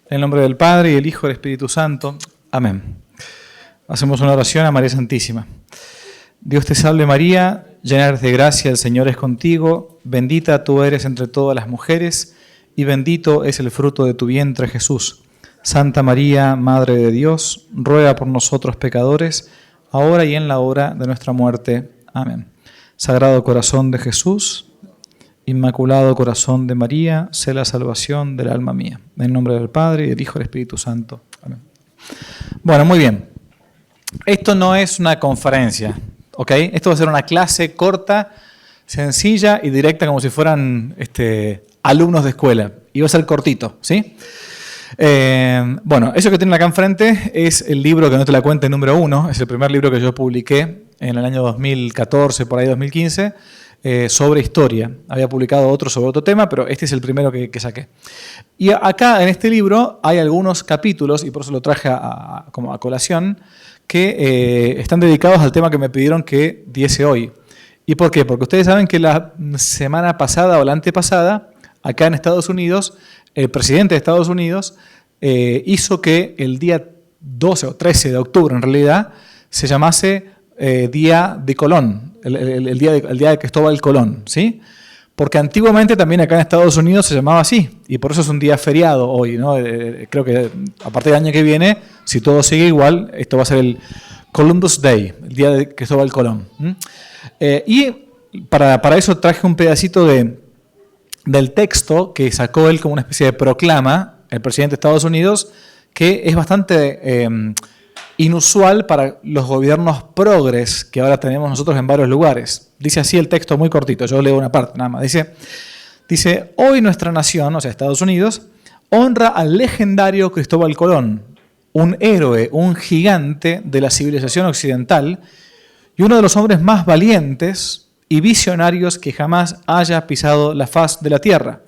En el nombre del Padre, y del Hijo, y del Espíritu Santo. Amén. Hacemos una oración a María Santísima. Dios te salve María, llena eres de gracia, el Señor es contigo. Bendita tú eres entre todas las mujeres, y bendito es el fruto de tu vientre, Jesús. Santa María, Madre de Dios, ruega por nosotros pecadores, ahora y en la hora de nuestra muerte. Amén. Sagrado corazón de Jesús, Inmaculado corazón de María, sé la salvación del alma mía. En el nombre del Padre, y del Hijo, y del Espíritu Santo. Amén. Bueno, muy bien. Esto no es una conferencia, ¿ok? Esto va a ser una clase corta, sencilla y directa, como si fueran alumnos de escuela. Y va a ser cortito, ¿sí? Bueno, eso que tienen acá enfrente es el libro Que no te la cuente número 1. Es el primer libro que yo publiqué en el año 2014, por ahí 2015. Sobre historia. Había publicado otro sobre otro tema, pero este es el primero que saqué. Y acá en este libro hay algunos capítulos, y por eso lo traje como a colación, que están dedicados al tema que me pidieron que diese hoy. ¿Y por qué? Porque ustedes saben que la semana pasada o la antepasada, acá en Estados Unidos, el presidente de Estados Unidos hizo que el día 12 o 13 de octubre, en realidad, se llamase Día de Colón, el día de Cristóbal Colón, ¿sí? Porque antiguamente también acá en Estados Unidos se llamaba así, y por eso es un día feriado hoy, ¿no? Creo que a partir del año que viene, si todo sigue igual, esto va a ser el Columbus Day, el día de Cristóbal Colón. Y para eso traje un pedacito del texto que sacó él como una especie de proclama, el presidente de Estados Unidos, que es bastante inusual para los gobiernos progres que ahora tenemos nosotros en varios lugares. Dice así el texto muy cortito, yo leo una parte nada más. Dice, hoy nuestra nación, o sea Estados Unidos, honra al legendario Cristóbal Colón, un héroe, un gigante de la civilización occidental y uno de los hombres más valientes y visionarios que jamás haya pisado la faz de la tierra.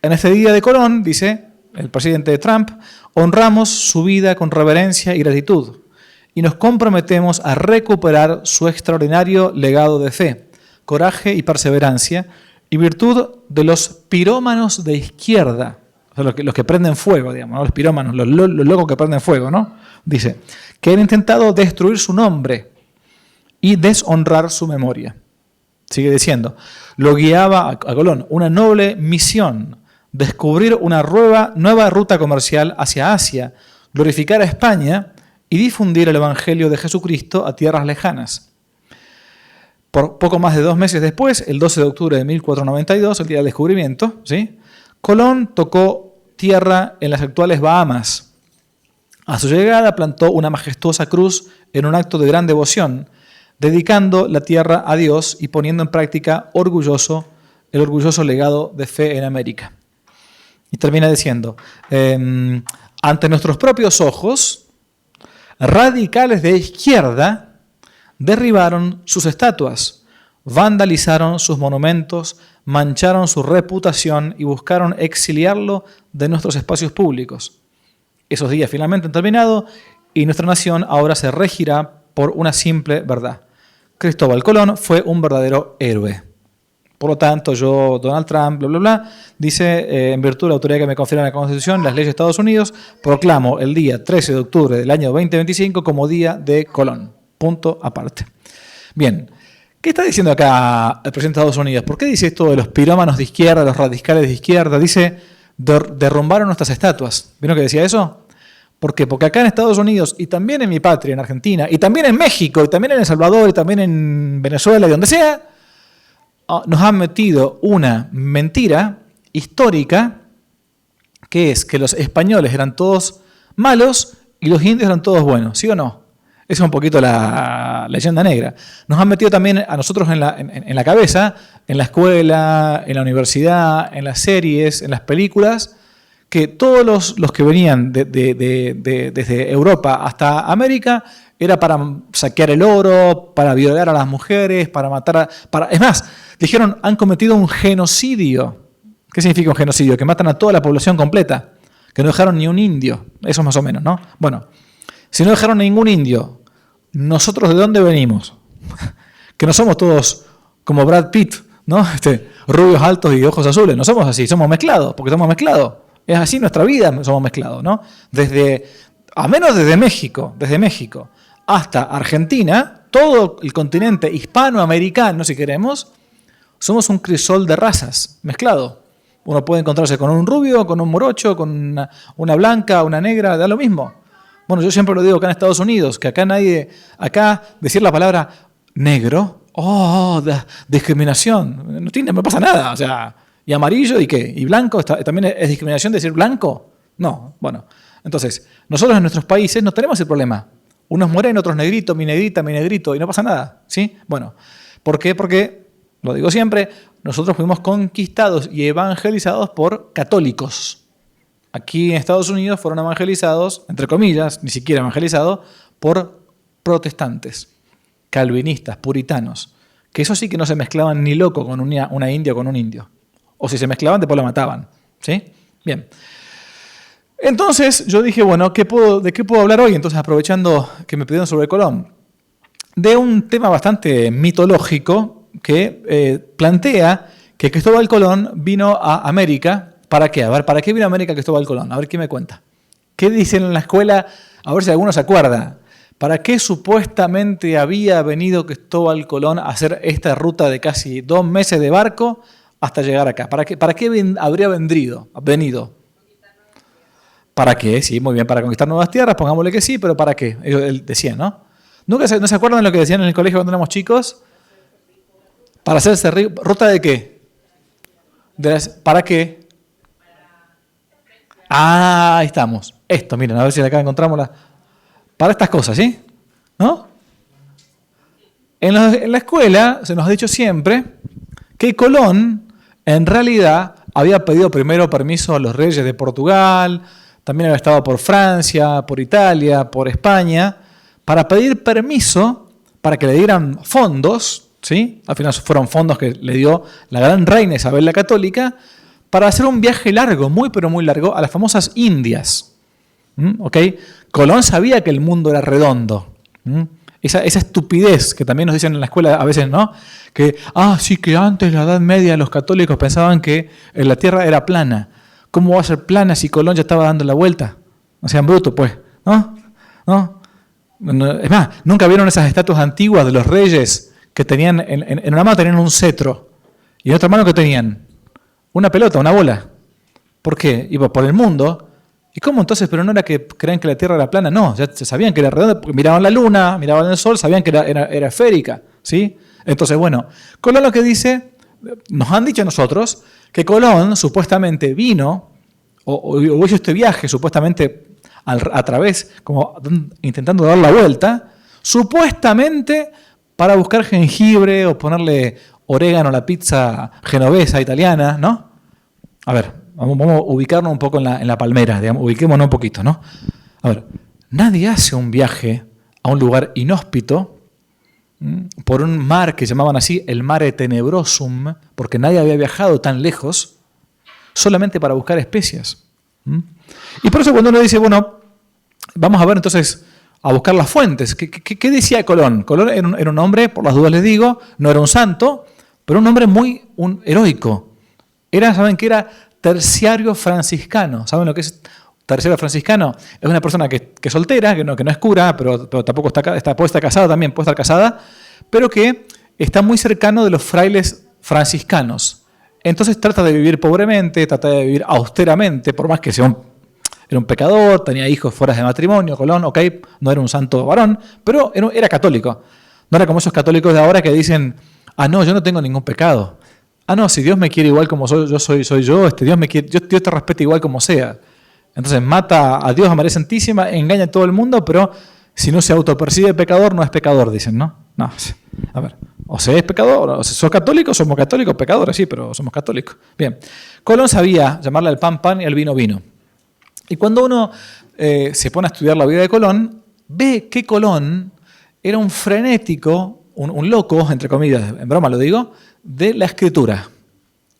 En este día de Colón, dice el presidente Trump, honramos su vida con reverencia y gratitud y nos comprometemos a recuperar su extraordinario legado de fe, coraje y perseverancia y virtud de los pirómanos de izquierda, o sea, los que prenden fuego, digamos, ¿no? Los pirómanos, los locos que prenden fuego, ¿no? Dice, que han intentado destruir su nombre y deshonrar su memoria. Sigue diciendo, lo guiaba a Colón una noble misión, descubrir una nueva ruta comercial hacia Asia, glorificar a España y difundir el Evangelio de Jesucristo a tierras lejanas. Por poco más de 2 meses después, el 12 de octubre de 1492, el día del descubrimiento, ¿sí? Colón tocó tierra en las actuales Bahamas. A su llegada plantó una majestuosa cruz en un acto de gran devoción, dedicando la tierra a Dios y poniendo en práctica el orgulloso legado de fe en América. Y termina diciendo, ante nuestros propios ojos, radicales de izquierda derribaron sus estatuas, vandalizaron sus monumentos, mancharon su reputación y buscaron exiliarlo de nuestros espacios públicos. Esos días finalmente han terminado y nuestra nación ahora se regirá por una simple verdad. Cristóbal Colón fue un verdadero héroe. Por lo tanto, yo, Donald Trump, bla, bla, bla, dice, en virtud de la autoridad que me confiere la Constitución, las leyes de Estados Unidos, proclamo el día 13 de octubre del año 2025 como Día de Colón. Punto aparte. Bien, ¿qué está diciendo acá el presidente de Estados Unidos? ¿Por qué dice esto de los pirómanos de izquierda, los radicales de izquierda? Dice, derrumbaron nuestras estatuas. ¿Vieron que decía eso? ¿Por qué? Porque acá en Estados Unidos, y también en mi patria, en Argentina, y también en México, y también en El Salvador, y también en Venezuela, y donde sea, nos han metido una mentira histórica, que es que los españoles eran todos malos y los indios eran todos buenos, ¿sí o no? Esa es un poquito la leyenda negra. Nos han metido también a nosotros en la cabeza, en la escuela, en la universidad, en las series, en las películas, que todos los que venían desde Europa hasta América era para saquear el oro, para violar a las mujeres, para matar es más, dijeron, han cometido un genocidio. ¿Qué significa un genocidio? Que matan a toda la población completa, que no dejaron ni un indio. Eso más o menos, ¿no? Bueno, si no dejaron ningún indio, ¿nosotros de dónde venimos? Que no somos todos como Brad Pitt, ¿no? Rubios altos y ojos azules. No somos así, somos mezclados, porque somos mezclados. Es así nuestra vida, somos mezclados, ¿no? Desde México hasta Argentina, todo el continente hispanoamericano, si queremos, somos un crisol de razas mezclado. Uno puede encontrarse con un rubio, con un morocho, con una blanca, una negra, da lo mismo. Bueno, yo siempre lo digo acá en Estados Unidos, que acá decir la palabra negro, discriminación, no pasa nada, o sea, ¿y amarillo y qué? ¿Y blanco? ¿También es discriminación decir blanco? No, bueno. Entonces, nosotros en nuestros países no tenemos el problema. Unos morenos, otros negritos, mi negrito, y no pasa nada, ¿sí? Bueno, ¿por qué? Porque, lo digo siempre, nosotros fuimos conquistados y evangelizados por católicos. Aquí en Estados Unidos fueron evangelizados, entre comillas, ni siquiera evangelizados, por protestantes, calvinistas, puritanos, que eso sí que no se mezclaban ni loco con una india o con un indio. O si se mezclaban, después la mataban, ¿sí? Bien. Entonces yo dije, bueno, ¿de qué puedo hablar hoy? Entonces, aprovechando que me pidieron sobre Colón, de un tema bastante mitológico que plantea que Cristóbal Colón vino a América. ¿Para qué? A ver, ¿para qué vino a América Cristóbal Colón? A ver, ¿qué me cuenta? ¿Qué dicen en la escuela? A ver si alguno se acuerda. ¿Para qué supuestamente había venido Cristóbal Colón a hacer esta ruta de casi 2 meses de barco hasta llegar acá? ¿Para qué habría venido? ¿Para qué? Sí, muy bien, para conquistar nuevas tierras, pongámosle que sí, pero ¿para qué? Él decía, ¿no? ¿No se acuerdan de lo que decían en el colegio cuando éramos chicos? ¿Para hacerse rico? ¿Ruta de qué? ¿Para qué? Ahí estamos. Esto, miren, a ver si acá encontramos para estas cosas, ¿sí? ¿No? En la escuela se nos ha dicho siempre que Colón, en realidad, había pedido primero permiso a los reyes de Portugal, también había estado por Francia, por Italia, por España, para pedir permiso para que le dieran fondos, ¿sí? Al final fueron fondos que le dio la gran reina Isabel la Católica, para hacer un viaje largo, muy pero muy largo, a las famosas Indias. ¿Ok? Colón sabía que el mundo era redondo. Esa estupidez que también nos dicen en la escuela a veces, ¿no? Que, sí, que antes, en la Edad Media, los católicos pensaban que la Tierra era plana. ¿Cómo va a ser plana si Colón ya estaba dando la vuelta? No sean brutos, pues, ¿no? Es más, ¿nunca vieron esas estatuas antiguas de los reyes que tenían, en una mano tenían un cetro y en otra mano que tenían una pelota, una bola? ¿Por qué? Iba por el mundo. ¿Y cómo entonces? Pero no era que creían que la Tierra era plana, no, ya sabían que era redonda, porque miraban la luna, miraban el sol, sabían que era esférica, ¿sí? Entonces, bueno, Colón lo que dice, nos han dicho a nosotros, que Colón supuestamente vino, o hizo este viaje supuestamente a través, como intentando dar la vuelta, supuestamente para buscar jengibre o ponerle orégano a la pizza genovesa italiana, ¿no? A ver, vamos a ubicarnos un poco en la palmera, digamos, ubiquémonos un poquito, ¿no? A ver, nadie hace un viaje a un lugar inhóspito por un mar que llamaban así el Mare Tenebrosum, porque nadie había viajado tan lejos, solamente para buscar especias. Y por eso cuando uno dice, bueno, vamos a ver entonces, a buscar las fuentes. ¿Qué decía Colón? Colón era un hombre, por las dudas les digo, no era un santo, pero un hombre muy heroico. ¿Saben qué era? Terciario franciscano. ¿Saben lo que es terciario franciscano? Es una persona que es soltera, que no es cura, pero tampoco puede estar casada también, puede estar casada, pero que está muy cercano de los frailes franciscanos. Entonces trata de vivir pobremente, trata de vivir austeramente, por más que era un pecador, tenía hijos fuera de matrimonio, Colón, ok, no era un santo varón, pero era católico. No era como esos católicos de ahora que dicen, no, yo no tengo ningún pecado. No, si Dios me quiere igual como soy yo, Dios me quiere, Dios te respeta igual como sea. Entonces mata a Dios, a María Santísima, engaña a todo el mundo, pero si no se autopercibe pecador, no es pecador, dicen, ¿no? No, a ver, o se es pecador, o sos católico, somos católicos, pecadores, sí, pero somos católicos. Bien, Colón sabía llamarle al pan pan y al vino vino. Y cuando uno se pone a estudiar la vida de Colón, ve que Colón era un frenético, un loco, entre comillas, en broma lo digo, de la escritura.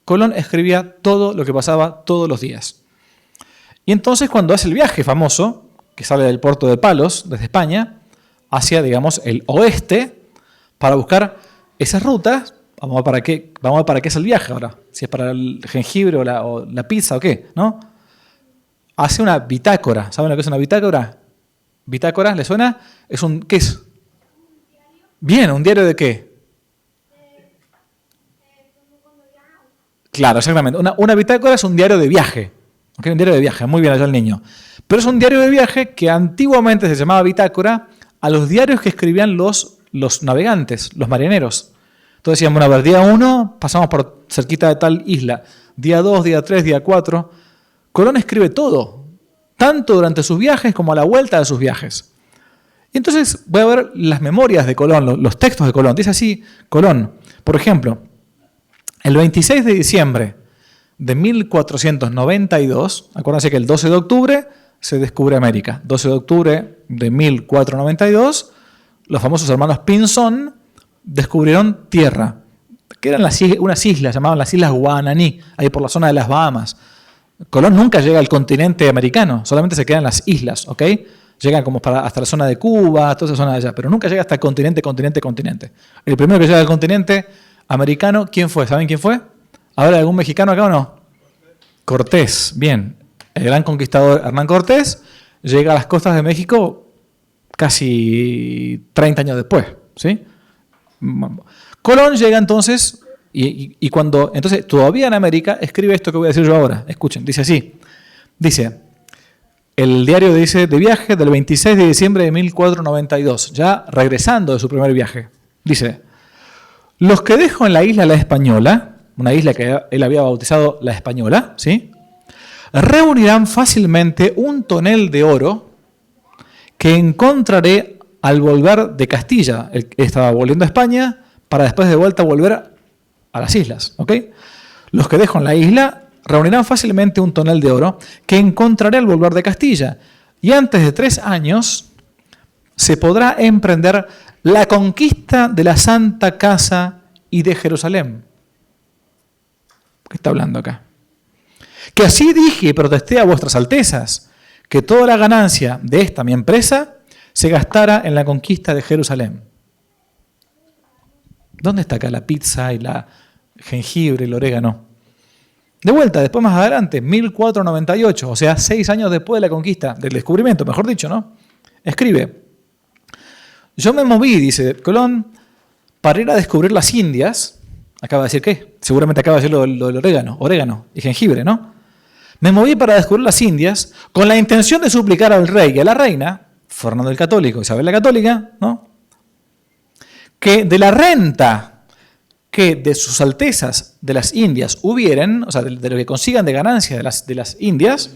Colón escribía todo lo que pasaba todos los días. Y entonces cuando hace el viaje famoso, que sale del puerto de Palos, desde España, hacia, digamos, el oeste, para buscar esas rutas, vamos a ver para qué es el viaje ahora, si es para el jengibre o la pizza o qué, ¿no? hace una bitácora. ¿Saben lo que es una bitácora? ¿Bitácora? ¿Le suena? ¿Qué es? Bien, ¿un diario de qué? Claro, exactamente. Una bitácora es un diario de viaje. ¿Okay? Un diario de viaje, muy bien allá el niño. Pero es un diario de viaje que antiguamente se llamaba bitácora a los diarios que escribían los navegantes, los marineros. Entonces decían, bueno, a ver, día 1 pasamos por cerquita de tal isla. Día 2, día 3, día 4. Colón escribe todo, tanto durante sus viajes como a la vuelta de sus viajes. Y entonces voy a ver las memorias de Colón, los textos de Colón. Dice así, Colón, por ejemplo, el 26 de diciembre de 1492, acuérdense que el 12 de octubre se descubre América. 12 de octubre de 1492, los famosos hermanos Pinzón descubrieron tierra, que eran unas islas, llamaban las Islas Guananí, ahí por la zona de las Bahamas. Colón nunca llega al continente americano, solamente se quedan en las islas, ¿ok? Llegan como hasta la zona de Cuba, toda esa zona de allá, pero nunca llega hasta el continente. El primero que llega al continente americano, ¿quién fue? ¿Saben quién fue? ¿Habrá algún mexicano acá o no? Cortés, bien. El gran conquistador Hernán Cortés llega a las costas de México casi 30 años después, ¿sí? Colón llega entonces, y cuando, entonces todavía en América, escribe esto que voy a decir yo ahora. Escuchen, dice así. Dice, el diario dice de viaje del 26 de diciembre de 1492, ya regresando de su primer viaje. Dice, los que dejo en la isla La Española, una isla que él había bautizado La Española, ¿sí?, reunirán fácilmente un tonel de oro que encontraré al volver de Castilla. Él estaba volviendo a España para después de vuelta volver a las islas, ¿ok? Los que dejo en la isla reunirán fácilmente un tonel de oro que encontraré al volver de Castilla. Y antes de 3 años se podrá emprender la conquista de la Santa Casa y de Jerusalén. ¿Qué está hablando acá? Que así dije y protesté a vuestras altezas, que toda la ganancia de esta mi empresa se gastara en la conquista de Jerusalén. ¿Dónde está acá la pizza y la jengibre y el orégano? De vuelta, después más adelante, 1498, o sea, 6 años después de la conquista, del descubrimiento, mejor dicho, ¿no? Escribe, yo me moví, dice Colón, para ir a descubrir las Indias. Acaba de decir ¿qué? Seguramente acaba de decir lo del orégano y jengibre, ¿no? Me moví para descubrir las Indias con la intención de suplicar al rey y a la reina, Fernando el Católico, Isabel la Católica, ¿no?, que de la renta que de sus altezas de las Indias hubieren, o sea, de lo que consigan de ganancia de las Indias,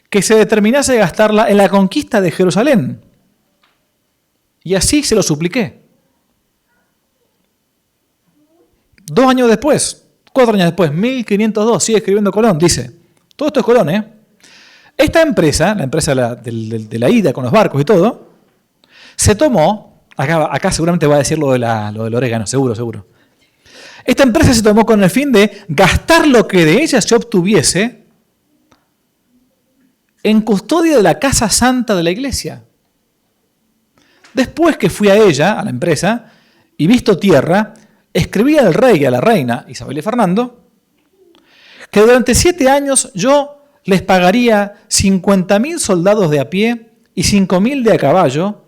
que se determinase gastarla en la conquista de Jerusalén. Y así se lo supliqué. 2 años después, 4 años después, 1502, sigue escribiendo Colón, dice, todo esto es Colón, ¿eh? Esta empresa, la empresa de la ida con los barcos y todo, se tomó, acá seguramente va a decir lo del orégano, seguro. Esta empresa se tomó con el fin de gastar lo que de ella se obtuviese en custodia de la casa santa de la iglesia. Después que fui a ella, a la empresa, y visto tierra, escribí al rey y a la reina, Isabel y Fernando, que durante 7 años yo les pagaría 50.000 soldados de a pie y 5.000 de a caballo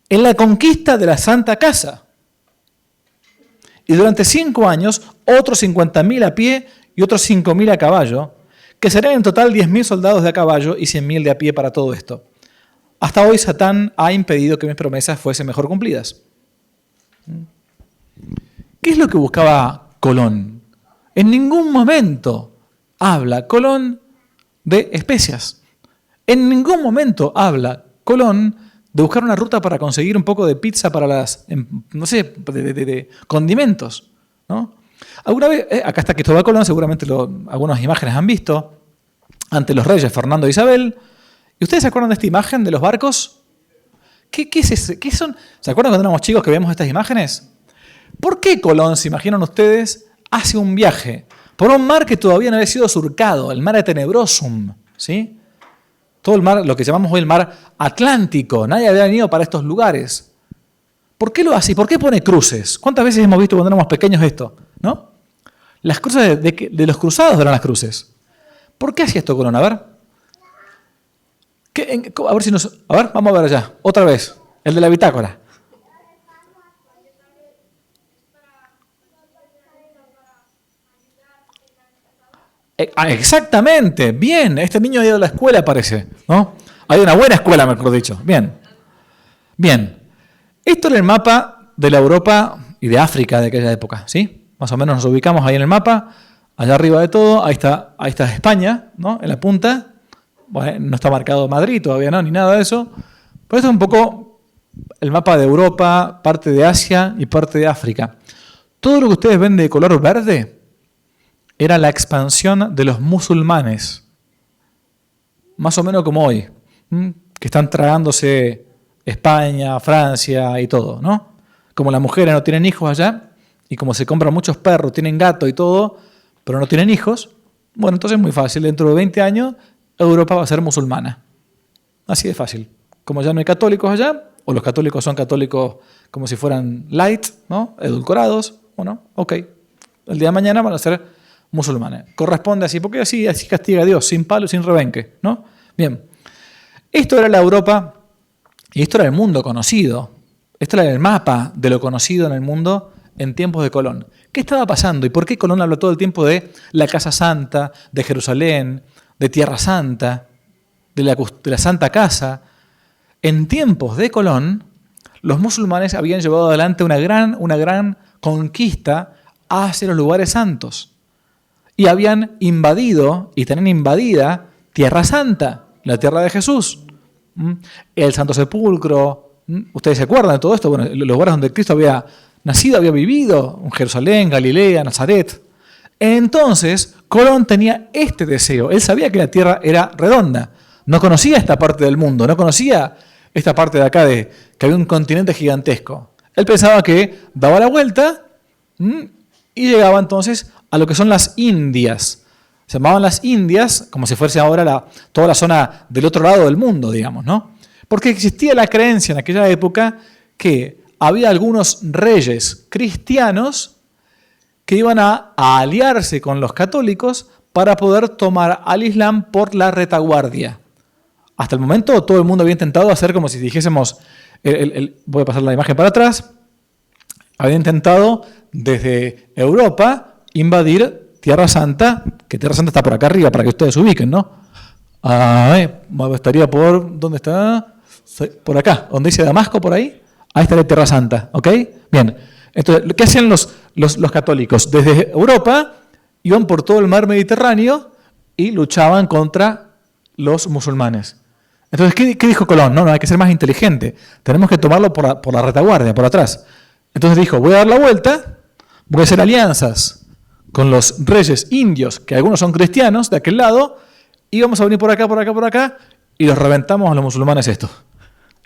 en la conquista de la Santa Casa. Y durante 5 años, otros 50.000 a pie y otros 5.000 a caballo, que serán en total 10.000 soldados de a caballo y 100.000 de a pie para todo esto. Hasta hoy Satán ha impedido que mis promesas fuesen mejor cumplidas. ¿Qué es lo que buscaba Colón? En ningún momento habla Colón de especias. En ningún momento habla Colón de buscar una ruta para conseguir un poco de pizza para las, no sé, de condimentos, ¿no? Alguna vez, acá está Cristóbal Colón, seguramente algunas imágenes han visto, ante los reyes Fernando e Isabel. ¿Y ustedes se acuerdan de esta imagen de los barcos? ¿Qué es ese? ¿Qué son? ¿Se acuerdan cuando éramos chicos que vemos estas imágenes? ¿Por qué Colón, se imaginan ustedes, hace un viaje por un mar que todavía no había sido surcado, el Mare Tenebrosum, ¿sí? Todo el mar, lo que llamamos hoy el mar Atlántico, nadie había venido para estos lugares. ¿Por qué lo hace? ¿Y por qué pone cruces? ¿Cuántas veces hemos visto cuando éramos pequeños esto? ¿No? Las cruces de los cruzados eran las cruces. ¿Por qué hacía esto Colón? A ver, A ver si nos... A ver, vamos a ver allá. Otra vez. El de la bitácora. Exactamente. Bien. Este niño ha ido a la escuela, parece, ¿no? Hay una buena escuela, mejor dicho. Bien. Bien. Esto era el mapa de la Europa y de África de aquella época, ¿sí? Más o menos nos ubicamos ahí en el mapa. Allá arriba de todo, ahí está España, ¿no? En la punta. Bueno, no está marcado Madrid todavía, ¿no? Ni nada de eso. Pero esto es un poco el mapa de Europa, parte de Asia y parte de África. Todo lo que ustedes ven de color verde era la expansión de los musulmanes. Más o menos como hoy, que están tragándose España, Francia y todo, ¿no? Como las mujeres no tienen hijos allá, y como se compran muchos perros, tienen gato y todo, pero no tienen hijos, bueno, entonces es muy fácil. Dentro de 20 años, Europa va a ser musulmana. Así de fácil. Como ya no hay católicos allá, o los católicos son católicos como si fueran light, ¿no? Edulcorados, bueno, ok. El día de mañana van a ser musulmanes. Corresponde así, porque así castiga a Dios, sin palo, sin rebenque, ¿no? Bien. Esto era la Europa y esto era el mundo conocido. Esto era el mapa de lo conocido en el mundo en tiempos de Colón. ¿Qué estaba pasando y por qué Colón habló todo el tiempo de la Casa Santa, de Jerusalén, de Tierra Santa, de la Santa Casa? En tiempos de Colón, los musulmanes habían llevado adelante una gran conquista hacia los lugares santos. Y habían invadido y tenían invadida Tierra Santa, la tierra de Jesús, el Santo Sepulcro. ¿Ustedes se acuerdan de todo esto? Bueno, los lugares donde Cristo había nacido, había vivido, Jerusalén, Galilea, Nazaret. Entonces, Colón tenía este deseo. Él sabía que la tierra era redonda. No conocía esta parte del mundo, no conocía esta parte de acá de que había un continente gigantesco. Él pensaba que daba la vuelta y llegaba entonces a lo que son las Indias. Se llamaban las Indias como si fuese ahora toda la zona del otro lado del mundo, digamos, ¿no? Porque existía la creencia en aquella época que había algunos reyes cristianos que iban a aliarse con los católicos para poder tomar al Islam por la retaguardia. Hasta el momento todo el mundo había intentado hacer como si dijésemos, voy a pasar la imagen para atrás, había intentado desde Europa invadir Tierra Santa, que Tierra Santa está por acá arriba para que ustedes se ubiquen, ¿no? Estaría por, ¿dónde está? Por acá, donde dice Damasco, por ahí. Ahí estaría Tierra Santa, ¿ok? Bien, entonces, ¿qué hacían los católicos? Desde Europa iban por todo el mar Mediterráneo y luchaban contra los musulmanes. Entonces, ¿qué dijo Colón? No, hay que ser más inteligente. Tenemos que tomarlo por la retaguardia, por atrás. Entonces dijo, voy a dar la vuelta, voy a hacer alianzas con los reyes indios, que algunos son cristianos, de aquel lado, y vamos a venir por acá, y los reventamos a los musulmanes estos.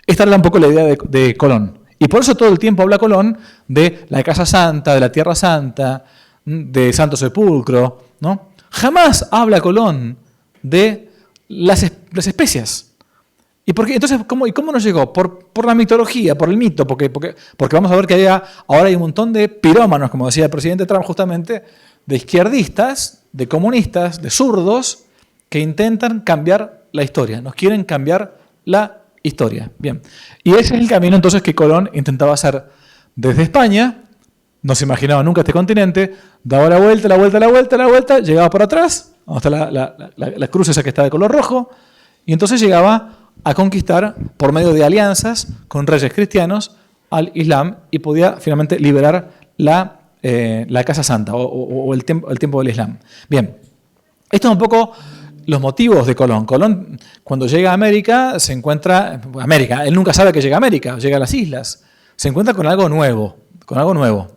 Esta era un poco la idea de Colón. Y por eso todo el tiempo habla Colón de la Casa Santa, de la Tierra Santa, de Santo Sepulcro, ¿no? Jamás habla Colón de las especias. ¿Y por qué? Entonces, ¿cómo nos llegó? Por la mitología, por el mito, porque vamos a ver que ahora hay un montón de pirómanos, como decía el presidente Trump justamente, de izquierdistas, de comunistas, de zurdos, que intentan cambiar la historia, nos quieren cambiar la historia. Bien, y ese es el camino entonces que Colón intentaba hacer desde España, no se imaginaba nunca este continente, daba la vuelta, llegaba por atrás, donde está la cruz esa que está de color rojo, y entonces llegaba a conquistar por medio de alianzas con reyes cristianos al Islam y podía finalmente liberar la Casa Santa o el tiempo del Islam. Bien, esto es un poco los motivos de Colón. Colón, cuando llega a América, se encuentra... él nunca sabe que llega a América, llega a las islas. Se encuentra con algo nuevo,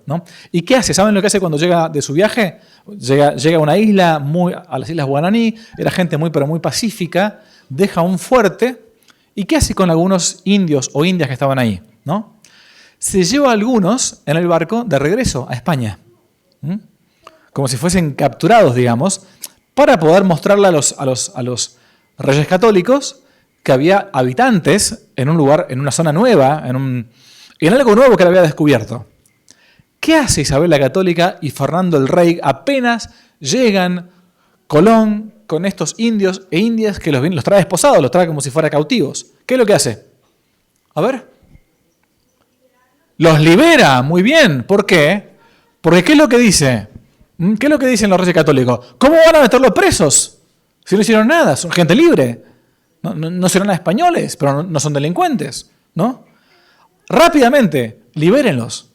¿no? ¿Y qué hace? ¿Saben lo que hace cuando llega de su viaje? Llega a una isla, a las Islas Guaraní, era gente pero muy pacífica, deja un fuerte. ¿Y qué hace con algunos indios o indias que estaban ahí? ¿No? Se lleva a algunos en el barco de regreso a España, como si fuesen capturados, digamos, para poder mostrarle a los reyes católicos que había habitantes en un lugar, en una zona nueva, en algo nuevo que él había descubierto. ¿Qué hace Isabel la Católica y Fernando el Rey apenas llegan Colón, con estos indios e indias que los trae esposados, los trae como si fueran cautivos. ¿Qué es lo que hace? A ver. Los libera, muy bien. ¿Por qué? Porque ¿qué es lo que dice? ¿Qué es lo que dicen los reyes católicos? ¿Cómo van a meterlos presos? Si no hicieron nada, son gente libre. No serán españoles, pero no son delincuentes, ¿no? Rápidamente, libérenlos.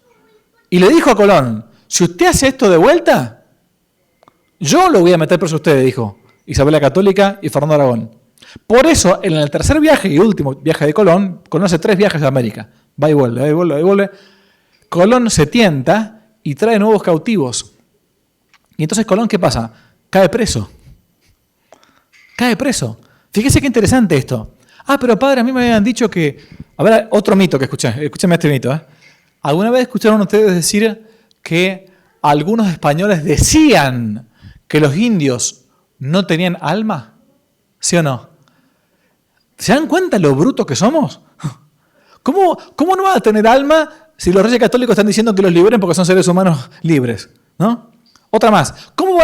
Y le dijo a Colón, si usted hace esto de vuelta, yo lo voy a meter preso a usted, dijo Isabel la Católica y Fernando Aragón. Por eso, en el tercer viaje y último viaje de Colón hace 3 viajes a América. Va y vuelve, va y vuelve, va y vuelve. Colón se tienta y trae nuevos cautivos. Y entonces Colón, ¿qué pasa? Cae preso. Cae preso. Fíjese qué interesante esto. Pero padre, a mí me habían dicho que... A ver, otro mito que escuché. Escúcheme este mito. ¿Alguna vez escucharon ustedes decir que algunos españoles decían que los indios no tenían alma? ¿Sí o no? ¿Se dan cuenta lo brutos que somos? ¿Cómo no van a tener alma si los reyes católicos están diciendo que los liberen porque son seres humanos libres? ¿No? Otra más. ¿Cómo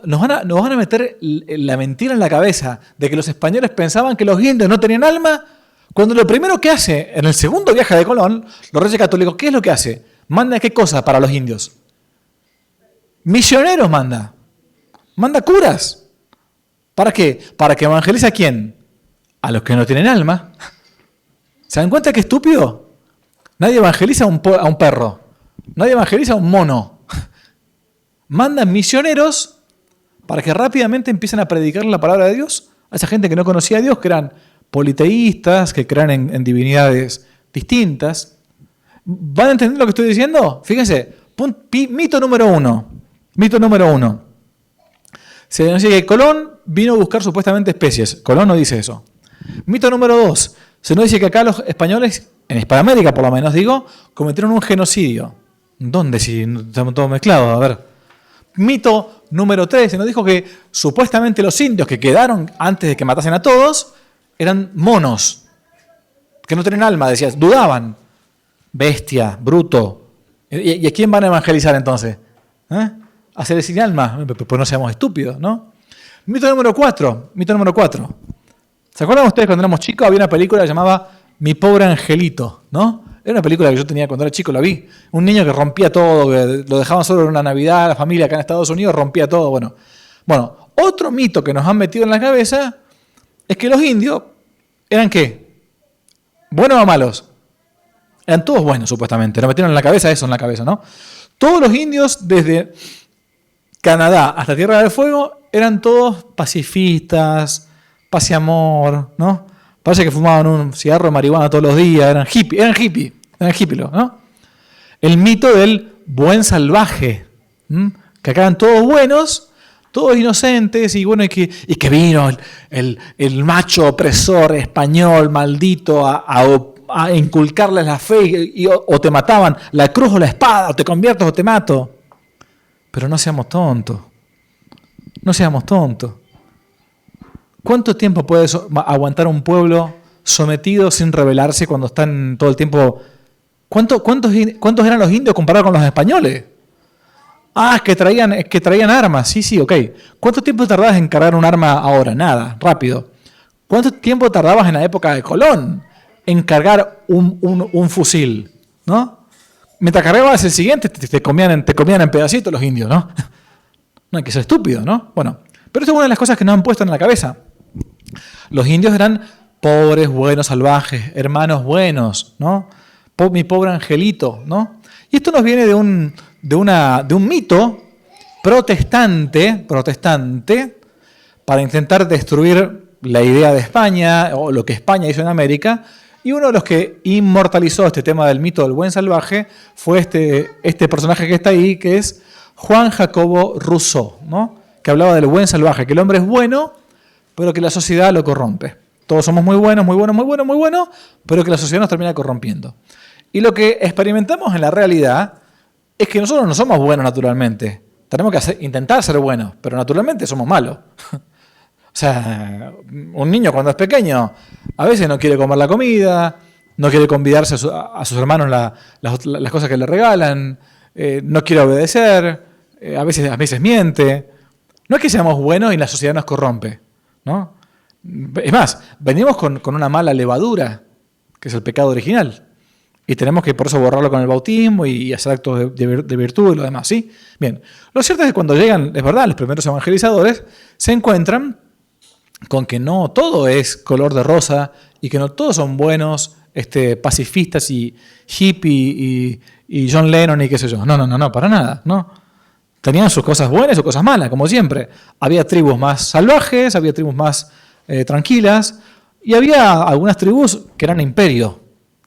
nos van a meter la mentira en la cabeza de que los españoles pensaban que los indios no tenían alma? Cuando lo primero que hace en el segundo viaje de Colón, los reyes católicos, ¿qué es lo que hace? ¿Manda qué cosa para los indios? Misioneros manda. Manda curas. ¿Para qué? ¿Para que evangelice a quién? A los que no tienen alma. ¿Se dan cuenta qué estúpido? Nadie evangeliza a un perro. Nadie evangeliza a un mono. Mandan misioneros para que rápidamente empiecen a predicar la palabra de Dios a esa gente que no conocía a Dios, que eran politeístas, que crean en divinidades distintas. ¿Van a entender lo que estoy diciendo? Fíjense, mito número 1. Mito número 1. Se dice que Colón vino a buscar supuestamente especies. Colón no dice eso. Mito número 2. Se nos dice que acá los españoles, en Hispanoamérica por lo menos digo, cometieron un genocidio. ¿Dónde? Si estamos todos mezclados, a ver. Mito número 3, se nos dijo que supuestamente los indios que quedaron antes de que matasen a todos eran monos, que no tenían alma, decías, dudaban. Bestia, bruto. ¿Y a quién van a evangelizar entonces? ¿A seres sin alma? Pues no seamos estúpidos, ¿no? Mito número 4. ¿Se acuerdan ustedes cuando éramos chicos? Había una película que se llamaba Mi pobre angelito, ¿no? Era una película que yo tenía cuando era chico, la vi. Un niño que rompía todo, que lo dejaban solo en una Navidad, la familia acá en Estados Unidos rompía todo. Bueno, otro mito que nos han metido en la cabeza es que los indios eran ¿qué? ¿Buenos o malos? Eran todos buenos, supuestamente. Nos metieron en la cabeza eso, ¿no? Todos los indios, desde Canadá hasta Tierra del Fuego, eran todos pacifistas, paz y amor, ¿no? Parece que fumaban un cigarro de marihuana todos los días, eran hippies, ¿no? El mito del buen salvaje, que acá eran todos buenos, todos inocentes, y bueno, y que vino el macho opresor español maldito a inculcarles la fe, o te mataban, la cruz o la espada, o te conviertes o te mato. Pero no seamos tontos. ¿Cuánto tiempo puede aguantar un pueblo sometido sin rebelarse cuando están todo el tiempo? ¿Cuántos eran los indios comparados con los españoles? Es que traían armas. Sí, ok. ¿Cuánto tiempo tardabas en cargar un arma ahora? Nada, rápido. ¿Cuánto tiempo tardabas en la época de Colón en cargar un fusil? ¿No? Mientras cargabas el siguiente, te comían en pedacitos los indios, ¿no? No hay que ser estúpido, ¿no? Bueno, pero esto es una de las cosas que nos han puesto en la cabeza. Los indios eran pobres, buenos, salvajes, hermanos buenos, ¿no? Mi pobre angelito, ¿no? Y esto nos viene de un mito protestante para intentar destruir la idea de España o lo que España hizo en América. Y uno de los que inmortalizó este tema del mito del buen salvaje fue este personaje que está ahí, que es Juan Jacobo Rousseau, ¿no? Que hablaba del buen salvaje, que el hombre es bueno, pero que la sociedad lo corrompe. Todos somos muy buenos, pero que la sociedad nos termina corrompiendo. Y lo que experimentamos en la realidad es que nosotros no somos buenos naturalmente. Tenemos que intentar ser buenos, pero naturalmente somos malos. O sea, un niño cuando es pequeño a veces no quiere comer la comida, no quiere convidarse a sus hermanos las cosas que le regalan, no quiere obedecer, a veces miente. No es que seamos buenos y la sociedad nos corrompe, ¿no? Es más, venimos con una mala levadura, que es el pecado original. Y tenemos que por eso borrarlo con el bautismo y hacer actos de virtud y lo demás, ¿sí? Bien, lo cierto es que cuando llegan, es verdad, los primeros evangelizadores, se encuentran con que no todo es color de rosa y que no todos son buenos, pacifistas y hippie y John Lennon y qué sé yo. No, para nada, ¿no? Tenían sus cosas buenas y sus cosas malas, como siempre. Había tribus más salvajes, había tribus más tranquilas y había algunas tribus que eran imperio.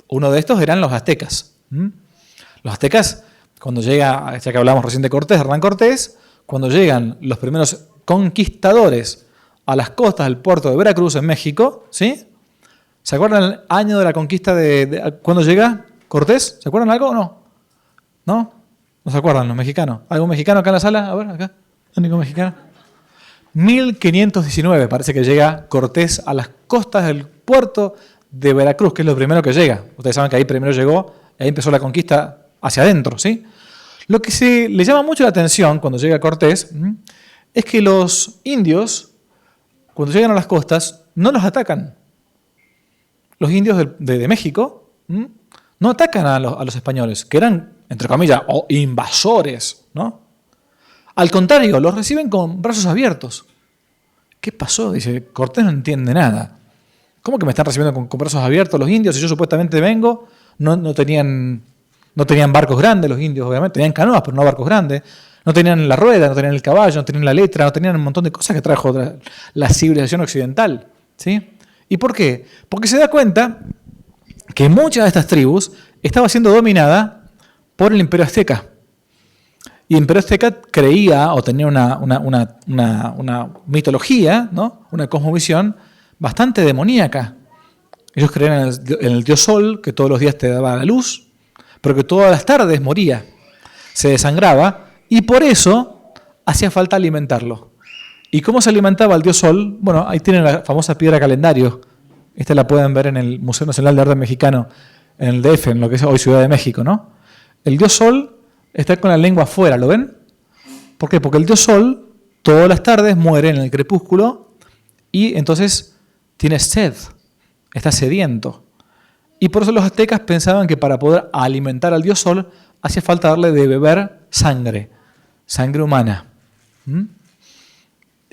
Uno de estos eran los aztecas. Los aztecas, cuando llega, ya que hablamos recién de Cortés, Hernán Cortés, cuando llegan los primeros conquistadores a las costas del puerto de Veracruz en México, ¿sí? ¿Se acuerdan el año de la conquista cuándo llega Cortés? ¿Se acuerdan algo o no? ¿No? ¿No se acuerdan los mexicanos? ¿Algún mexicano acá en la sala? A ver, acá. ¿Único mexicano? 1519 parece que llega Cortés a las costas del puerto de Veracruz, que es lo primero que llega. Ustedes saben que ahí primero llegó, ahí empezó la conquista hacia adentro, ¿sí? Lo que le llama mucho la atención cuando llega Cortés es que los indios, cuando llegan a las costas, no los atacan. Los indios de México no atacan a los españoles, que eran, entre comillas, invasores, ¿no? Al contrario, los reciben con brazos abiertos. ¿Qué pasó? Dice, Cortés no entiende nada. ¿Cómo que me están recibiendo con brazos abiertos los indios? Si yo supuestamente vengo, no tenían barcos grandes los indios, obviamente. Tenían canoas, pero no barcos grandes. No tenían la rueda, no tenían el caballo, no tenían la letra, no tenían un montón de cosas que trajo la civilización occidental, ¿sí? ¿Y por qué? Porque se da cuenta que muchas de estas tribus estaban siendo dominadas por el Imperio Azteca. Y el Imperio Azteca creía o tenía una mitología, ¿no? Una cosmovisión bastante demoníaca. Ellos creían en el dios Sol, que todos los días te daba la luz, pero que todas las tardes moría, se desangraba, y por eso hacía falta alimentarlo. ¿Y cómo se alimentaba el dios Sol? Bueno, ahí tienen la famosa piedra calendario. Esta la pueden ver en el Museo Nacional de Arte Mexicano, en el DF, en lo que es hoy Ciudad de México, ¿no? El dios Sol está con la lengua afuera, ¿lo ven? ¿Por qué? Porque el dios Sol todas las tardes muere en el crepúsculo y entonces tiene sed, está sediento. Y por eso los aztecas pensaban que para poder alimentar al dios Sol hacía falta darle de beber sangre humana.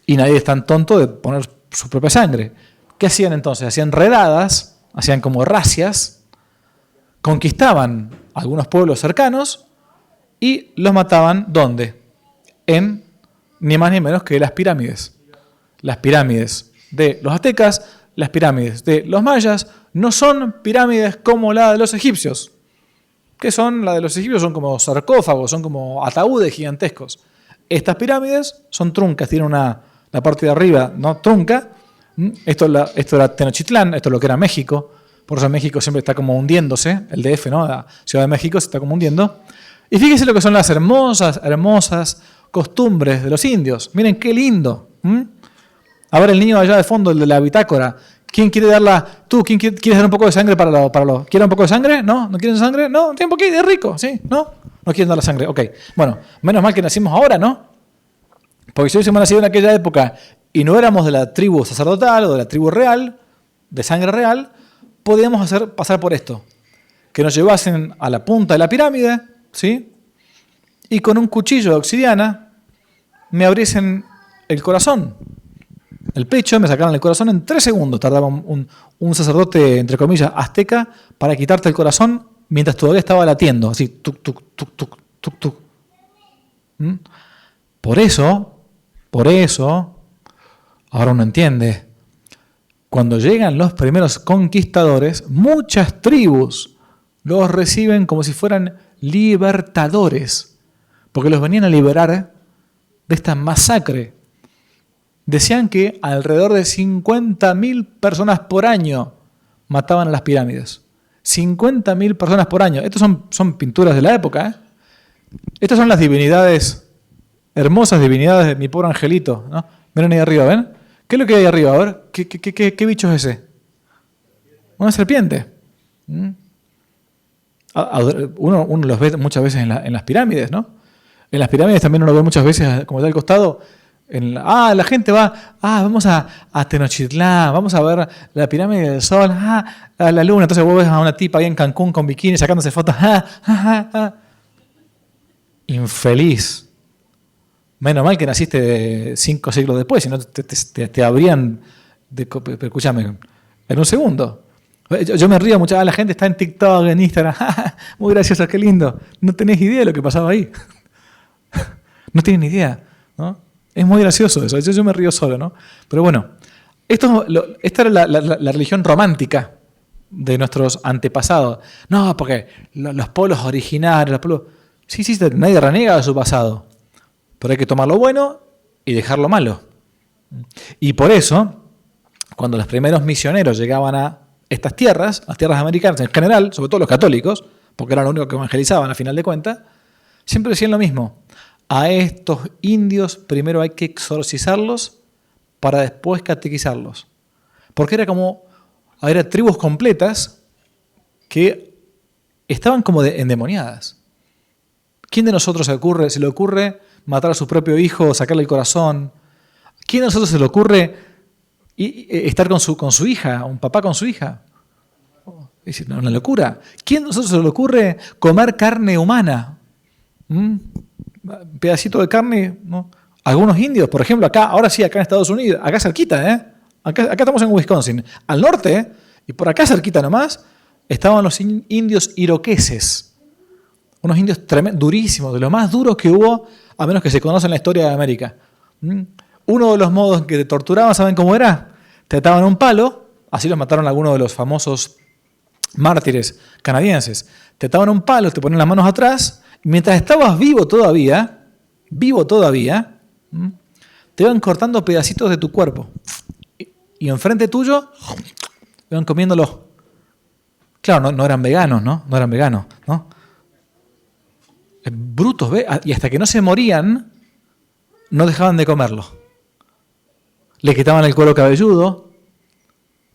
Y nadie es tan tonto de poner su propia sangre. ¿Qué hacían entonces? Hacían redadas, hacían como racias, conquistaban algunos pueblos cercanos y los mataban, ¿dónde? En ni más ni menos que las pirámides. Las pirámides de los aztecas, las pirámides de los mayas, no son pirámides como la de los egipcios. ¿Qué son? La de los egipcios son como sarcófagos, son como ataúdes gigantescos. Estas pirámides son truncas, tienen la parte de arriba, ¿no? Trunca. Esto era Tenochtitlán, esto es lo que era México. Por eso México siempre está como hundiéndose, el DF, ¿no? La Ciudad de México se está como hundiendo. Y fíjense lo que son las hermosas costumbres de los indios. Miren qué lindo. A ver el niño allá de fondo, el de la bitácora. ¿Quién quiere darla? ¿Tú? ¿Quién quieres dar un poco de sangre para los? ¿Quieren un poco de sangre? ¿No? ¿No quieren sangre? No, tienen un poquito, es rico, ¿sí? ¿No? No quieren dar la sangre. Ok. Bueno, menos mal que nacimos ahora, ¿no? Porque si hubiésemos nacido en aquella época y no éramos de la tribu sacerdotal o de la tribu real, de sangre real, podíamos hacer pasar por esto. Que nos llevasen a la punta de la pirámide, ¿sí? Y con un cuchillo de obsidiana me abriesen el corazón, el pecho, me sacaron el corazón en 3 segundos. Tardaba un sacerdote, entre comillas, azteca, para quitarte el corazón mientras todavía estaba latiendo, así, tuc, tuc, tuc, tuc, tuc, tuc. Por eso, ahora uno entiende, cuando llegan los primeros conquistadores, muchas tribus los reciben como si fueran libertadores, porque los venían a liberar de esta masacre. Decían que alrededor de 50.000 personas por año mataban a las pirámides. 50.000 personas por año. Estas son pinturas de la época, ¿eh? Estas son las divinidades, hermosas divinidades de mi pobre angelito, ¿no? Miren ahí arriba, ¿ven? ¿Qué es lo que hay ahí arriba? A ver, ¿qué bicho es ese? Una serpiente. Uno los ve muchas veces en las pirámides, ¿no? En las pirámides también uno ve muchas veces, como está al costado, La gente va, vamos a Tenochtitlán, vamos a ver la pirámide del Sol, a la Luna. Entonces vos ves a una tipa ahí en Cancún con bikini sacándose fotos. Infeliz. Menos mal que naciste 5 siglos después, si no te habrían... Pero escúchame, en un segundo. Yo me río mucho, la gente está en TikTok, en Instagram, muy gracioso, qué lindo. No tenés idea de lo que pasaba ahí. No tienen ni idea, ¿no? Es muy gracioso eso, yo me río solo, ¿no? Pero bueno, esta era la religión romántica de nuestros antepasados. No, porque los pueblos originarios, sí, nadie renega de su pasado, pero hay que tomar lo bueno y dejar lo malo. Y por eso, cuando los primeros misioneros llegaban a estas tierras, las tierras americanas en general, sobre todo los católicos, porque eran los únicos que evangelizaban a final de cuentas, siempre decían lo mismo. A estos indios primero hay que exorcizarlos para después catequizarlos. Porque eran tribus completas que estaban como endemoniadas. ¿Quién de nosotros se le ocurre matar a su propio hijo, sacarle el corazón? ¿Quién de nosotros se le ocurre estar con su hija, un papá con su hija? Es una locura. ¿Quién de nosotros se le ocurre comer carne humana? Un pedacito de carne, ¿no? Algunos indios, por ejemplo, acá en Estados Unidos, acá cerquita, acá estamos en Wisconsin, al norte, y por acá cerquita nomás, estaban los indios iroqueses, unos indios durísimos, de los más duros que hubo, a menos que se conoce en la historia de América. Uno de los modos en que te torturaban, ¿saben cómo era? Te ataban a un palo, así los mataron algunos de los famosos mártires canadienses. Te ataban a un palo, te ponían las manos atrás, y mientras estabas vivo todavía, te iban cortando pedacitos de tu cuerpo. Y enfrente tuyo, iban comiéndolos. Claro, no eran veganos, ¿no? No eran veganos, ¿no? Brutos, ¿ves? Y hasta que no se morían, no dejaban de comerlos. Le quitaban el cuero cabelludo,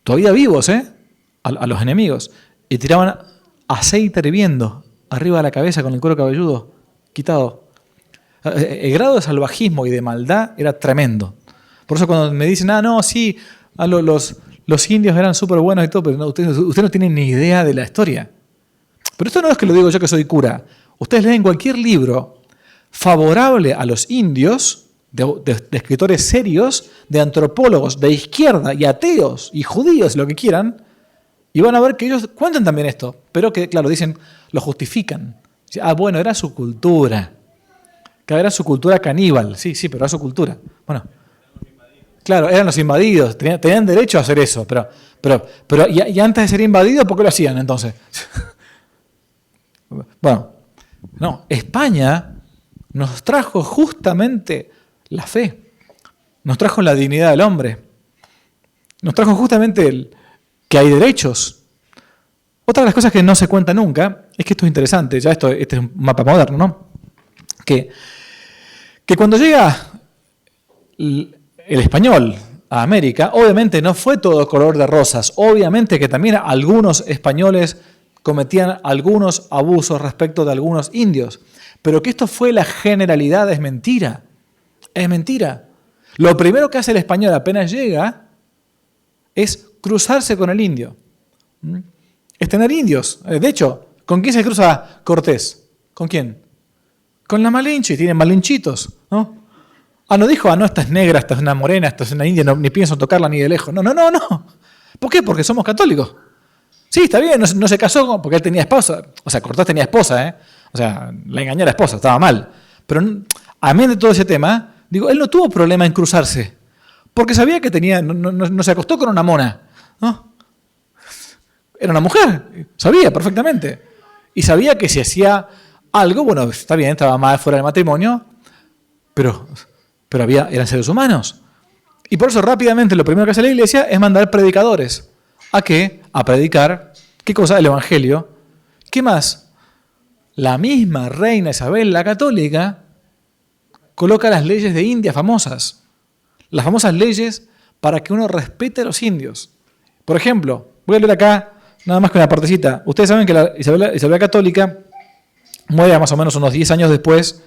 todavía vivos, a los enemigos, y tiraban aceite hirviendo arriba de la cabeza con el cuero cabelludo quitado. El grado de salvajismo y de maldad era tremendo. Por eso cuando me dicen, sí, los indios eran súper buenos y todo, pero no, ustedes no tienen ni idea de la historia. Pero esto no es que lo digo yo que soy cura. Ustedes leen cualquier libro favorable a los indios, de escritores serios, de antropólogos de izquierda y ateos y judíos, lo que quieran, y van a ver que ellos cuentan también esto, pero que, claro, dicen, lo justifican. Bueno, era su cultura. Que era su cultura caníbal. Sí, pero era su cultura. Bueno, claro, eran los invadidos. Tenían derecho a hacer eso. Pero y antes de ser invadidos, ¿por qué lo hacían entonces? Bueno, no, España nos trajo justamente la fe. Nos trajo la dignidad del hombre. Nos trajo justamente que hay derechos. Otra de las cosas que no se cuenta nunca es que esto es interesante. Ya este es un mapa moderno, ¿no? Que cuando llega el español a América, obviamente no fue todo color de rosas. Obviamente que también algunos españoles cometían algunos abusos respecto de algunos indios. Pero que esto fue la generalidad es mentira. Es mentira. Lo primero que hace el español apenas llega es cruzarse con el indio. Es tener indios. De hecho, ¿con quién se cruza Cortés? ¿Con quién? Con la Malinche. Tienen malinchitos, ¿no? No dijo, no, esta es negra, esta es una morena, esta es una india, ni pienso tocarla ni de lejos. No. ¿Por qué? Porque somos católicos. Sí, está bien, no se casó porque él tenía esposa. O sea, Cortés tenía esposa, O sea, la engañó a la esposa, estaba mal. Pero a mí de todo ese tema, digo, él no tuvo problema en cruzarse. Porque sabía que no se acostó con una mona, ¿no? Era una mujer, sabía perfectamente. Y sabía que si hacía algo, bueno, está bien, estaba mal fuera del matrimonio, pero eran seres humanos. Y por eso rápidamente lo primero que hace la iglesia es mandar predicadores. ¿A qué? A predicar. ¿Qué cosa? El evangelio. ¿Qué más? La misma reina Isabel la Católica coloca las leyes de India famosas. Las famosas leyes para que uno respete a los indios. Por ejemplo, voy a leer acá nada más que una partecita. Ustedes saben que la Isabel la Católica muere más o menos unos 10 años después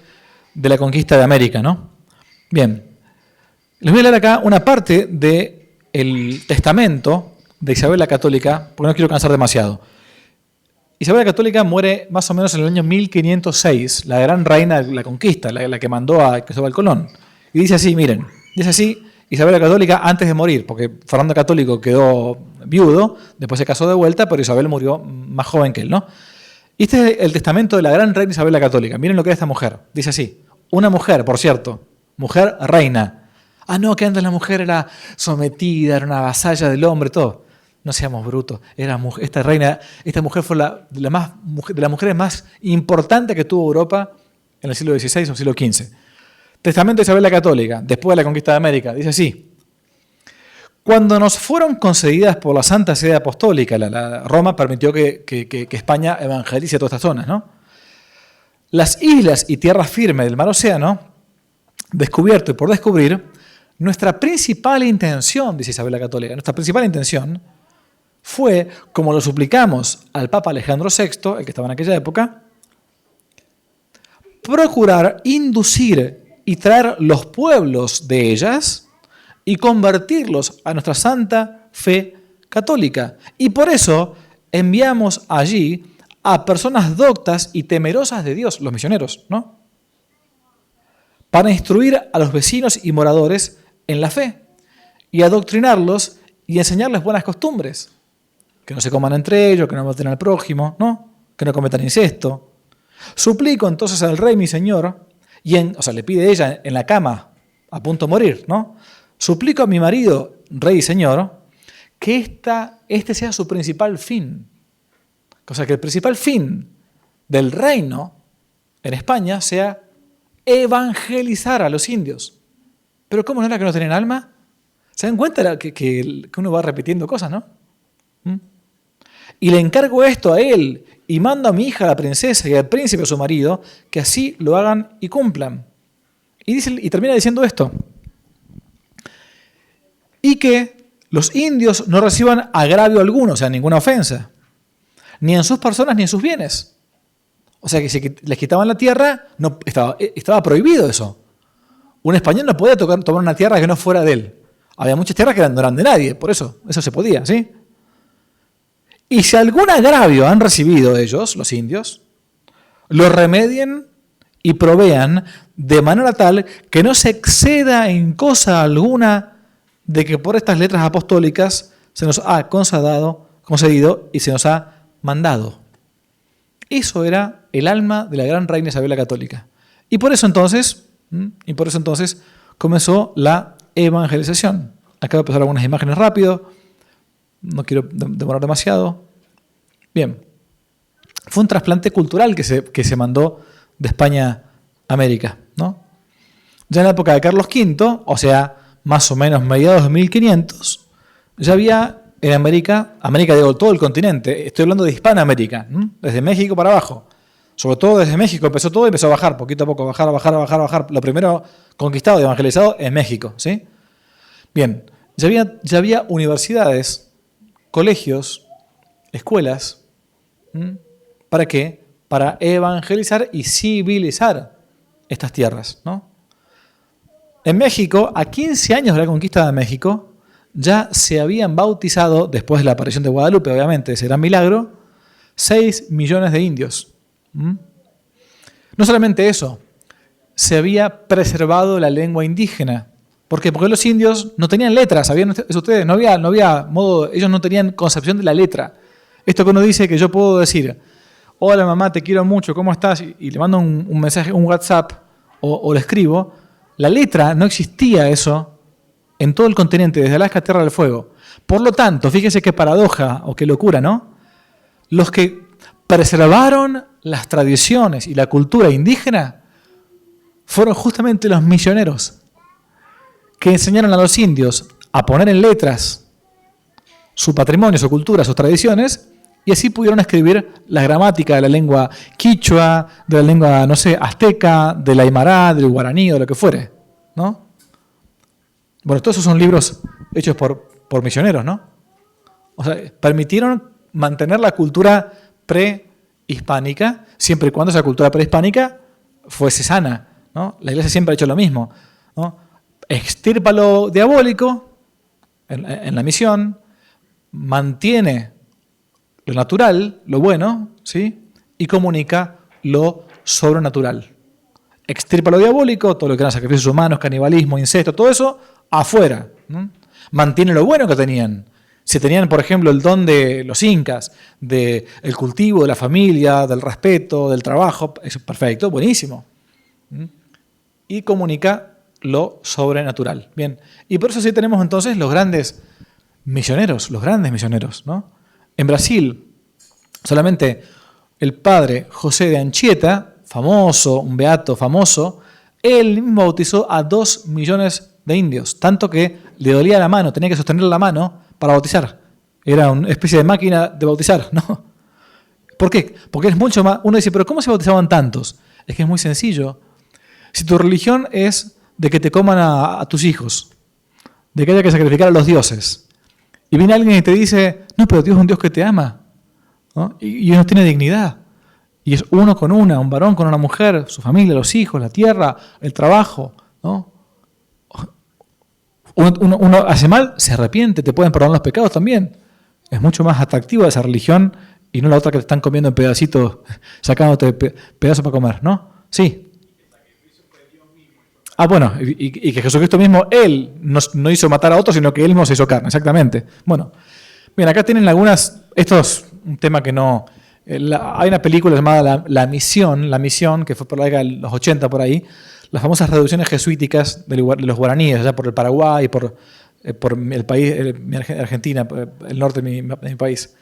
de la conquista de América, ¿no? Bien. Les voy a leer acá una parte del testamento de Isabel la Católica, porque no quiero cansar demasiado. Isabel la Católica muere más o menos en el año 1506, la gran reina de la conquista, la que mandó a Cristóbal Colón. Y dice así, miren, dice así Isabel la Católica antes de morir, porque Fernando Católico quedó viudo, después se casó de vuelta, pero Isabel murió más joven que él, ¿no? Y este es el testamento de la gran reina Isabel la Católica. Miren lo que era esta mujer. Dice así, una mujer, por cierto, mujer reina. Ah, no, que antes la mujer era sometida, era una vasalla del hombre, todo. No seamos brutos. Esta mujer fue de las mujeres más importantes que tuvo Europa en el siglo XVI o siglo XV. Testamento de Isabel la Católica, después de la conquista de América, dice así. Cuando nos fueron concedidas por la Santa Sede Apostólica, la Roma permitió que España evangelice todas estas zonas, ¿no? Las islas y tierras firmes del mar Océano, descubierto y por descubrir, nuestra principal intención, dice Isabel la Católica, nuestra principal intención fue, como lo suplicamos al Papa Alejandro VI, el que estaba en aquella época, procurar inducir y traer los pueblos de ellas y convertirlos a nuestra santa fe católica. Y por eso enviamos allí a personas doctas y temerosas de Dios, los misioneros, ¿no? Para instruir a los vecinos y moradores en la fe y adoctrinarlos y enseñarles buenas costumbres. Que no se coman entre ellos, que no maten al prójimo, ¿no? Que no cometan incesto. Suplico entonces al rey mi señor, le pide ella en la cama, a punto de morir, ¿no? Suplico a mi marido, rey y señor, que este sea su principal fin. O sea, que el principal fin del reino en España sea evangelizar a los indios. Pero ¿cómo no era que no tenían alma? ¿Se dan cuenta que uno va repitiendo cosas, no? Y le encargo esto a él y mando a mi hija, la princesa, y al príncipe, su marido, que así lo hagan y cumplan. Y termina diciendo esto. Y que los indios no reciban agravio alguno, o sea, ninguna ofensa, ni en sus personas ni en sus bienes. O sea, que si les quitaban la tierra, estaba prohibido eso. Un español no podía tomar una tierra que no fuera de él. Había muchas tierras que no eran de nadie, por eso se podía, ¿sí? Y si algún agravio han recibido ellos, los indios, lo remedien y provean de manera tal que no se exceda en cosa alguna de que por estas letras apostólicas se nos ha concedido y se nos ha mandado. Eso era el alma de la gran reina Isabel la Católica. Y por eso entonces comenzó la evangelización. Acá voy a pasar algunas imágenes rápido. No quiero demorar demasiado. Bien. Fue un trasplante cultural que se mandó de España a América, ¿no? Ya en la época de Carlos V, o sea, más o menos mediados de 1500, ya había en América digo, todo el continente, estoy hablando de Hispanoamérica, desde México para abajo. Sobre todo desde México empezó todo y empezó a bajar, poquito a poco, bajar. Lo primero conquistado y evangelizado es México, ¿sí? Bien, ya había universidades, colegios, escuelas. ¿Para qué? Para evangelizar y civilizar estas tierras, ¿no? En México, a 15 años de la conquista de México, ya se habían bautizado, después de la aparición de Guadalupe, obviamente, ese gran milagro, 6 millones de indios. No solamente eso, se había preservado la lengua indígena. ¿Por qué? Porque los indios no tenían letras, ¿sabían ustedes? No había modo, ellos no tenían concepción de la letra. Esto que uno dice que yo puedo decir, hola mamá, te quiero mucho, ¿cómo estás? Y le mando un mensaje, un WhatsApp, o le escribo. La letra no existía eso en todo el continente, desde Alaska a Tierra del Fuego. Por lo tanto, fíjese qué paradoja o qué locura, ¿no? Los que preservaron las tradiciones y la cultura indígena fueron justamente los misioneros que enseñaron a los indios a poner en letras su patrimonio, su cultura, sus tradiciones, y así pudieron escribir la gramática de la lengua quichua, de la lengua, azteca, de la aymara, del guaraní, o de lo que fuere, ¿no? Bueno, todos esos son libros hechos por misioneros, ¿no? O sea, permitieron mantener la cultura prehispánica, siempre y cuando esa cultura prehispánica fuese sana, ¿no? La Iglesia siempre ha hecho lo mismo, ¿no? extirpa lo diabólico en la misión, mantiene lo natural, lo bueno, ¿sí? Y comunica lo sobrenatural. Extirpa lo diabólico, todo lo que eran sacrificios humanos, canibalismo, incesto, todo eso, afuera, ¿no? Mantiene lo bueno que tenían. Si tenían, por ejemplo, el don de los incas, del cultivo, de la familia, del respeto, del trabajo, eso es perfecto, buenísimo. Y comunica lo sobrenatural. Bien, y por eso sí tenemos entonces los grandes misioneros, ¿no? En Brasil, solamente el padre José de Anchieta, famoso, un beato famoso, él mismo bautizó a 2 millones de indios, tanto que le dolía la mano, tenía que sostener la mano para bautizar. Era una especie de máquina de bautizar, ¿no? ¿Por qué? Porque es mucho más... Uno dice, ¿pero cómo se bautizaban tantos? Es que es muy sencillo. Si tu religión es de que te coman a tus hijos, de que haya que sacrificar a los dioses, y viene alguien y te dice, no, pero Dios es un Dios que te ama, ¿no? Y uno tiene dignidad. Y es uno con una, un varón con una mujer, su familia, los hijos, la tierra, el trabajo, ¿no? Uno hace mal, se arrepiente, te pueden perdonar los pecados también. Es mucho más atractiva esa religión y no la otra que te están comiendo en pedacitos, sacándote pedazos para comer, ¿no? Sí. Ah, bueno, y que Jesucristo mismo, Él no hizo matar a otros, sino que Él mismo se hizo carne, exactamente. Bueno, bien, acá tienen algunas, esto es un tema que no... hay una película llamada La Misión, que fue por la década de los 80 por ahí, las famosas reducciones jesuíticas de los guaraníes, allá por el Paraguay, por el país, Argentina, el norte de mi país.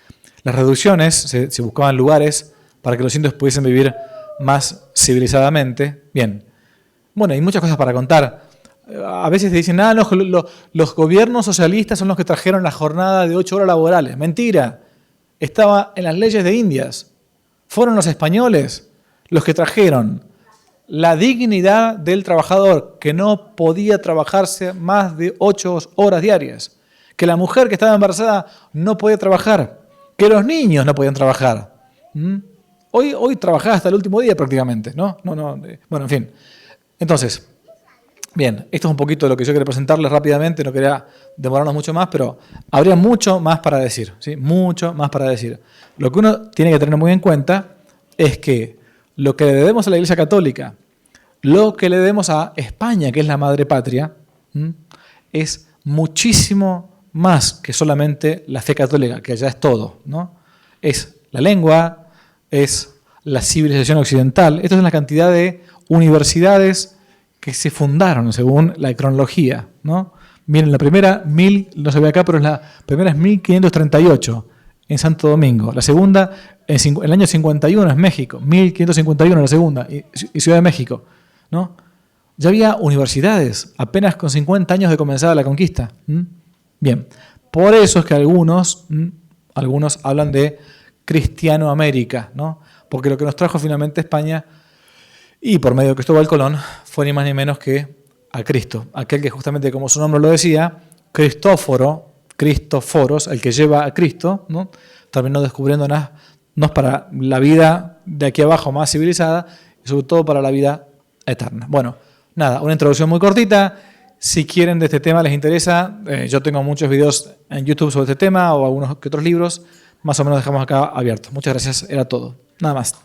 Las reducciones, se buscaban lugares para que los indios pudiesen vivir más civilizadamente. Bien, bueno, hay muchas cosas para contar. A veces te dicen, los gobiernos socialistas son los que trajeron la jornada de 8 horas laborales. Mentira, estaba en las leyes de Indias. Fueron los españoles los que trajeron la dignidad del trabajador, que no podía trabajarse más de 8 horas diarias, que la mujer que estaba embarazada no podía trabajar, que los niños no podían trabajar. Hoy trabajaba hasta el último día prácticamente, ¿no? Bueno, en fin. Entonces, bien, esto es un poquito de lo que yo quería presentarles rápidamente, no quería demorarnos mucho más, pero habría mucho más para decir, ¿sí? Mucho más para decir. Lo que uno tiene que tener muy en cuenta es que lo que le debemos a la Iglesia Católica, lo que le debemos a España, que es la madre patria, es muchísimo más que solamente la fe católica, que ya es todo, ¿no? Es la lengua, es la civilización occidental. Esto es la cantidad de universidades que se fundaron según la cronología, ¿no? Miren, la primera, no se ve acá, pero la primera es 1538 en Santo Domingo. La segunda, en el año 51 es México, 1551 la segunda, y Ciudad de México, ¿no? Ya había universidades, apenas con 50 años de comenzada la conquista. Bien, por eso es que algunos hablan de Cristianoamérica, ¿no? Porque lo que nos trajo finalmente España, y por medio de Cristóbal Colón, fue ni más ni menos que a Cristo, aquel que justamente, como su nombre lo decía, Cristóforos, el que lleva a Cristo, ¿no? Terminó descubriéndonos para la vida de aquí abajo más civilizada y sobre todo para la vida eterna. Bueno, nada, una introducción muy cortita. Si quieren de este tema, les interesa, yo tengo muchos videos en YouTube sobre este tema o algunos que otros libros, más o menos dejamos acá abiertos. Muchas gracias, era todo. Nada más.